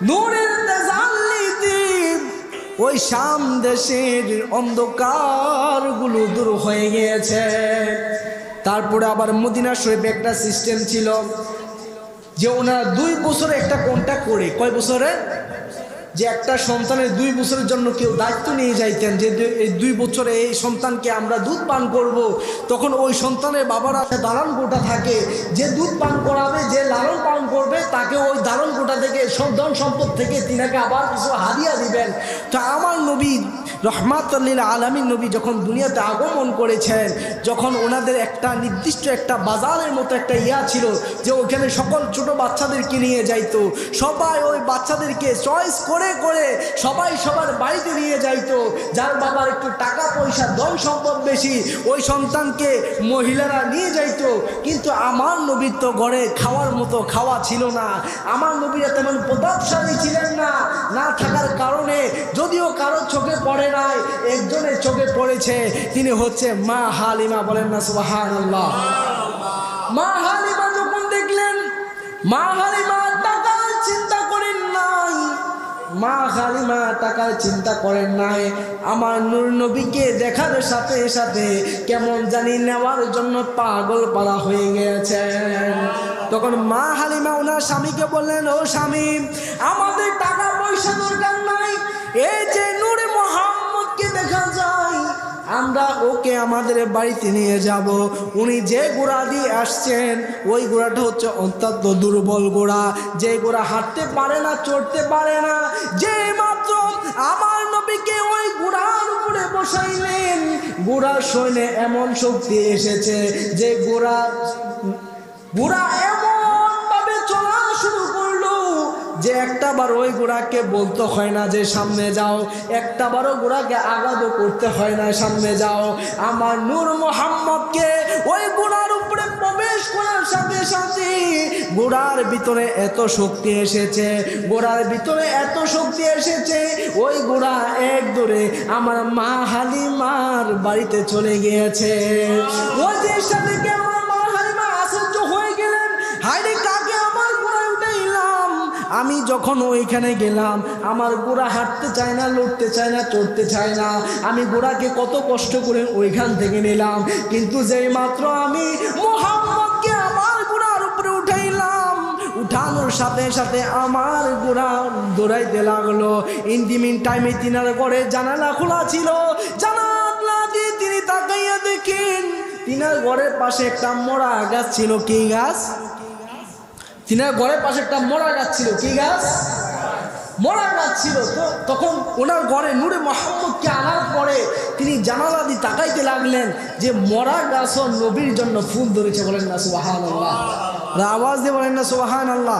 নূরের তাজাল্লিতে ওই শাম দেশের অন্ধকারগুলো দূর হয়ে গিয়েছে। তারপরে আবার মদিনা শরীফে একটা সিস্টেম ছিল যে ওনারা 2 বছরে একটা কন্ট্যাক্ট করে, কয় বছরে, যে একটা সন্তানের 2 বছরের জন্য কেউ দায়িত্ব নিয়ে যাইতেন যে এই 2 বছরে এই সন্তানকে আমরা দুধ পান করব। তখন ওই সন্তানের বাবারা দালান কোঠা থাকে, যে দুধ পান করাবে, যে লালন পালন করবে তাকে ওই দালান কোঠা থেকে ধন সম্পদ থেকে তিনাকে আবার কিছু হাদিয়া দিবেন। তো আমার নবী রহমাতুল লিল আলামিন নবী যখন দুনিয়াতে আগমন করেছেন, যখন ওনাদের একটা নির্দিষ্ট একটা বাজারের মতো একটা ছিল যে ওখানে সকল ছোট বাচ্চাদেরকে নিয়ে যাইতো, সবাই ওই বাচ্চাদেরকে চয়েস করে করে সবাই সবার বাড়িতে নিয়ে যাইতো। যার বাবার একটু টাকা পয়সা ধন সম্পদ বেশি, ওই সন্তানকে মহিলারা নিয়ে যাইতো। কিন্তু আমার নবীর তো ঘরে খাওয়ার মতো খাওয়া ছিল না। আমার নবীরা তেমন প্রতাপশালী ছিলেন না, না থাকার কারণে যদিও কারো চোখে পড়ে নাই, একজনের চোখে পড়েছে, তিনি হচ্ছে মা হালিমা। বলেন না সুবহানাল্লাহ। মা হালিমা যখন দেখলেন, মা হালিমা টাকার চিন্তা করেন নাই, মা হালিমা টাকার চিন্তা করেন নাই, আমার নূর নবীকে দেখার সাথে সাথে কেমন জানি নেওয়ার জন্য পাগল পালা হয়ে গেছেন। তখন মা হালিমা ওনার স্বামীকে বললেন, ও স্বামী, আমাদের টাকা পয়সা দরকার নাই, এই যে নূরে মুহাম্মদকে দেখা যায়, আমরা ওকে আমাদের বাড়িতে নিয়ে যাব। উনি যে ঘোড়া দিয়ে আসছেন ওই ঘোড়াটা হচ্ছে অত্যন্ত দুর্বল ঘোড়া, যে ঘোড়া হাঁটতে পারে না, চড়তে পারে না। যে মাত্র আমার নবীকে ওই ঘোড়ার উপরে বসাইলেন, ঘোড়ার শরীরে এমন শক্তি এসেছে যে ঘোড়া এমন ভাবে চলা শুরু করলো যে একটাবার ওই ঘোড়াকে বলতে হয় না যে সামনে যাও, একটাবারও ঘোড়াকে আগাদো করতে হয় না সামনে যাও। আমার নূর মুহাম্মদকে ওই ঘোড়ার উপরে প্রবেশ করার সাথে সাথে ঘোড়ার ভিতরে এত শক্তি এসেছে, ঘোড়ার ভিতরে এত শক্তি এসেছে, ওই ঘোড়া এক দৌড়ে আমার মা হালিমার বাড়িতে চলে গিয়েছে। ওই জিনিসটা দেখে আমার মা হালিমা আশ্চর্য হয়ে গেলেন, হায়রে কাকে আমার ঘোড়ায় উঠাইলাম। আমি যখন ওইখানে গেলাম, আমার ঘোড়া হাঁটতে চায় না, লড়তে চায় না, চড়তে চায় না। আমি ঘোড়াকে কত কষ্ট করে ওইখান থেকে নিলাম, কিন্তু যেই মাত্র আমি মুহাম্মদকে আমার ঘোড়ার উপরে উঠাইলাম, উঠানোর সাথে সাথে আমার ঘোড়া দৌড়াইতে লাগলো। ইন দি মিন টাইমে তিনার ঘরে জানালা খোলা ছিল, জানালা দিয়ে তিনি তাকাইয়া দেখেন তিনার ঘরের পাশে একটা মরা গাছ ছিল। কি গাছ? তিনার ঘরের পাশে একটা মরা গাছ ছিল। কি গাছ? মরা গাছ ছিল। তো তখন ওনার ঘরে নূরে মুহাম্মদকে আনার পরে তিনি জানালা দিয়ে তাকাইতে লাগলেন যে মরা গাছও নবীর জন্য ফুল ধরেছে। বলেন না সুবহানাল্লাহ। আওয়াজ দিয়ে বলেন না সুবহানাল্লাহ।